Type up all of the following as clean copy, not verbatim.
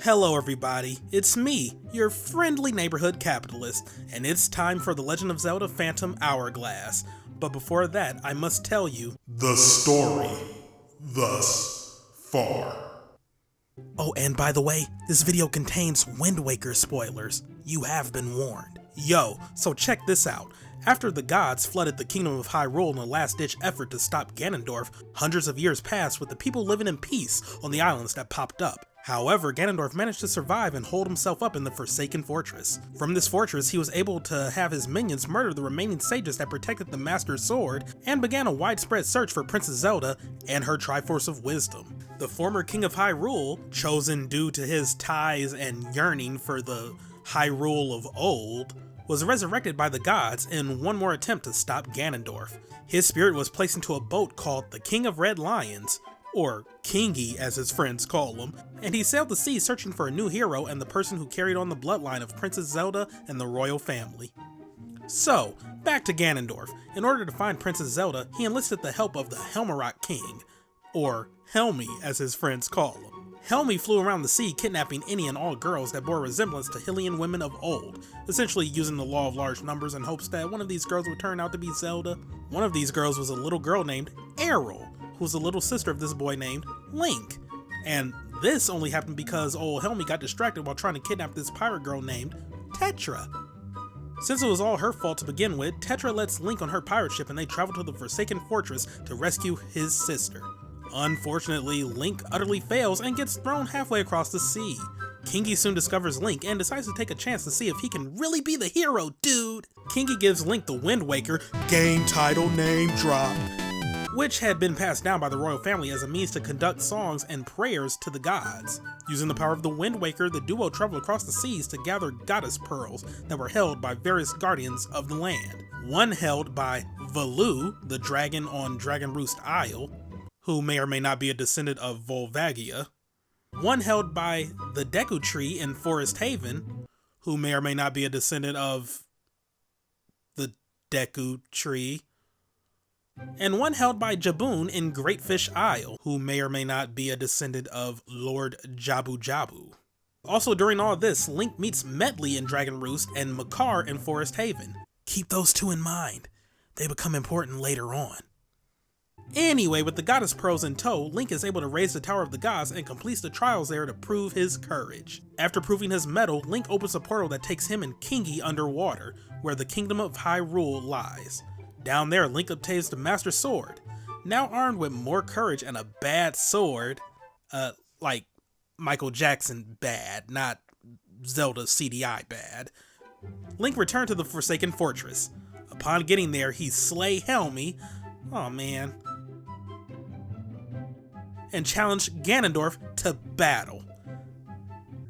Hello everybody, it's me, your friendly neighborhood capitalist, and it's time for the Legend of Zelda Phantom Hourglass. But before that, I must tell you The story thus far. Oh, and by the way, this video contains Wind Waker spoilers. You have been warned. Yo, so check this out. After the gods flooded the kingdom of Hyrule in a last-ditch effort to stop Ganondorf, hundreds of years passed with the people living in peace on the islands that popped up. However, Ganondorf managed to survive and hold himself up in the Forsaken Fortress. From this fortress, he was able to have his minions murder the remaining sages that protected the Master Sword, and began a widespread search for Princess Zelda and her Triforce of Wisdom. The former King of Hyrule, chosen due to his ties and yearning for the Hyrule of old, was resurrected by the gods in one more attempt to stop Ganondorf. His spirit was placed into a boat called the King of Red Lions, or Kingy as his friends call him, and he sailed the sea searching for a new hero and the person who carried on the bloodline of Princess Zelda and the royal family. So, back to Ganondorf. In order to find Princess Zelda, he enlisted the help of the Helmarock King, or Helmy as his friends call him. Helmy flew around the sea kidnapping any and all girls that bore a resemblance to Hylian women of old, essentially using the law of large numbers in hopes that one of these girls would turn out to be Zelda. One of these girls was a little girl named Errol, who was the little sister of this boy named Link. And this only happened because old Helmy got distracted while trying to kidnap this pirate girl named Tetra. Since it was all her fault to begin with, Tetra lets Link on her pirate ship and they travel to the Forsaken Fortress to rescue his sister. Unfortunately, Link utterly fails and gets thrown halfway across the sea. Kingy soon discovers Link and decides to take a chance to see if he can really be the hero, dude. Kingy gives Link the Wind Waker, game title name drop, which had been passed down by the royal family as a means to conduct songs and prayers to the gods. Using the power of the Wind Waker, the duo traveled across the seas to gather goddess pearls that were held by various guardians of the land. One held by Valoo, the dragon on Dragon Roost Isle, who may or may not be a descendant of Volvagia. One held by the Deku Tree in Forest Haven, who may or may not be a descendant of the Deku Tree. And one held by Jaboon in Great Fish Isle, who may or may not be a descendant of Lord Jabu Jabu. Also during all this, Link meets Medley in Dragon Roost and Makar in Forest Haven. Keep those two in mind. They become important later on. Anyway, with the goddess pearls in tow, Link is able to raise the Tower of the Gods and completes the trials there to prove his courage. After proving his mettle, Link opens a portal that takes him and Kingy underwater, where the Kingdom of Hyrule lies. Down there, Link obtains the Master Sword. Now armed with more courage and a bad sword, like Michael Jackson bad, not Zelda CDI bad, Link returned to the Forsaken Fortress. Upon getting there, he slay Helmy, and challenged Ganondorf to battle.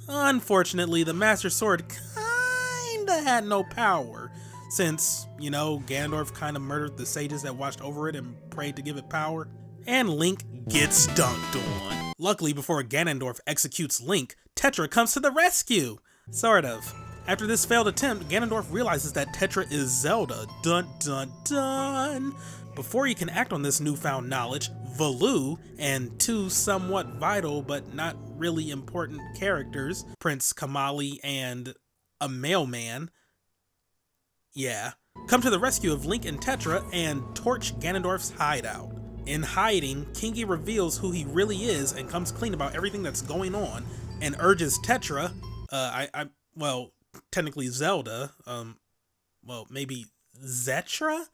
Unfortunately, the Master Sword kinda had no power, since, Ganondorf kinda murdered the sages that watched over it and prayed to give it power, and Link gets dunked on. Luckily, before Ganondorf executes Link, Tetra comes to the rescue! Sort of. After this failed attempt, Ganondorf realizes that Tetra is Zelda. Dun dun dun! Before he can act on this newfound knowledge, Valoo and two somewhat vital but not really important characters, Prince Kamali and a mailman, come to the rescue of Link and Tetra and torch Ganondorf's hideout. In hiding, Kingy reveals who he really is and comes clean about everything that's going on and urges Tetra, technically Zelda, maybe Zetra?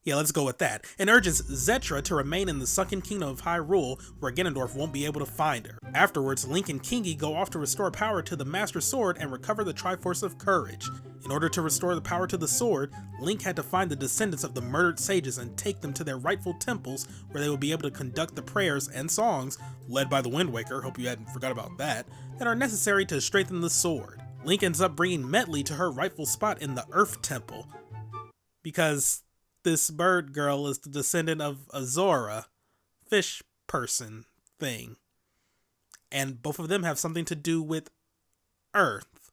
Yeah, let's go with that. And urges Zetra to remain in the sunken kingdom of Hyrule where Ganondorf won't be able to find her. Afterwards, Link and Kingy go off to restore power to the Master Sword and recover the Triforce of Courage. In order to restore the power to the sword, Link had to find the descendants of the murdered sages and take them to their rightful temples where they will be able to conduct the prayers and songs, led by the Wind Waker, hope you hadn't forgot about that are necessary to strengthen the sword. Link ends up bringing Medley to her rightful spot in the Earth Temple, because this bird girl is the descendant of Azora, fish person thing. And both of them have something to do with Earth.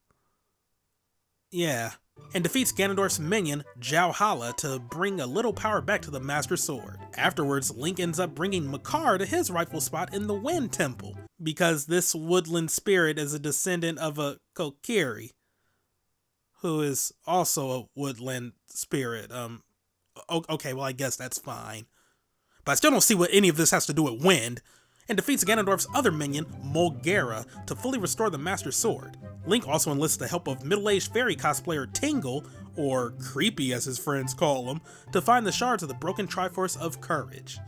Yeah. and defeats Ganondorf's minion, Jowhala, to bring a little power back to the Master Sword. Afterwards, Link ends up bringing Makar to his rightful spot in the Wind Temple, because this woodland spirit is a descendant of a Kokiri, who is also a woodland spirit. Okay, well, I guess that's fine. But I still don't see what any of this has to do with wind, and defeats Ganondorf's other minion, Mulgara, to fully restore the Master Sword. Link also enlists the help of middle-aged fairy cosplayer Tingle, or Creepy as his friends call him, to find the shards of the broken Triforce of Courage.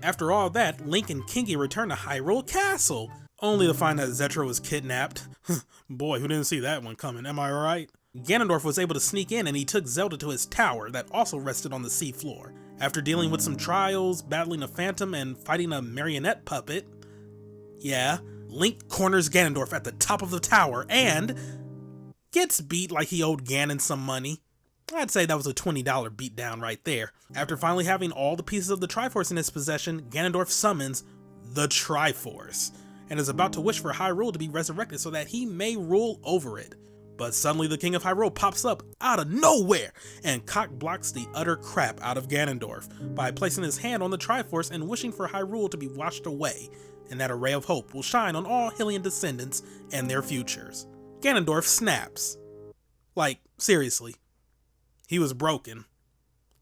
After all that, Link and Kingy return to Hyrule Castle, only to find that Zetra was kidnapped. Boy, who didn't see that one coming, am I right? Ganondorf was able to sneak in and he took Zelda to his tower that also rested on the seafloor. After dealing with some trials, battling a phantom, and fighting a marionette puppet, Link corners Ganondorf at the top of the tower and gets beat like he owed Ganon some money. I'd say that was a $20 beatdown right there. After finally having all the pieces of the Triforce in his possession, Ganondorf summons the Triforce and is about to wish for Hyrule to be resurrected so that he may rule over it. But suddenly the King of Hyrule pops up out of nowhere and cock-blocks the utter crap out of Ganondorf by placing his hand on the Triforce and wishing for Hyrule to be washed away, and that a ray of hope will shine on all Hylian descendants and their futures. Ganondorf snaps. Like, seriously. He was broken.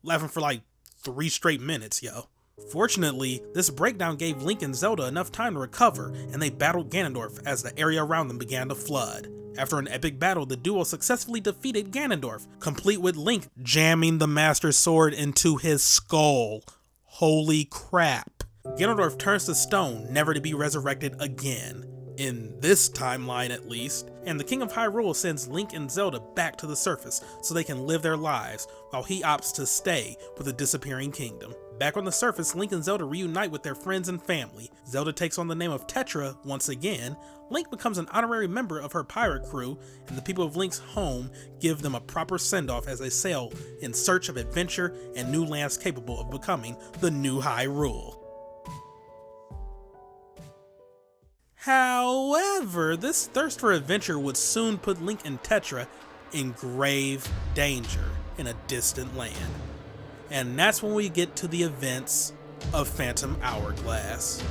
Laughing for like 3 straight minutes, yo. Fortunately, this breakdown gave Link and Zelda enough time to recover, and they battled Ganondorf as the area around them began to flood. After an epic battle, the duo successfully defeated Ganondorf, complete with Link jamming the Master Sword into his skull. Holy crap. Ganondorf turns to stone, never to be resurrected again. In this timeline at least, and the King of Hyrule sends Link and Zelda back to the surface so they can live their lives, while he opts to stay with the disappearing kingdom. Back on the surface, Link and Zelda reunite with their friends and family. Zelda takes on the name of Tetra once again, Link becomes an honorary member of her pirate crew, and the people of Link's home give them a proper send-off as they sail in search of adventure and new lands capable of becoming the new Hyrule. However, this thirst for adventure would soon put Link and Tetra in grave danger in a distant land. And that's when we get to the events of Phantom Hourglass.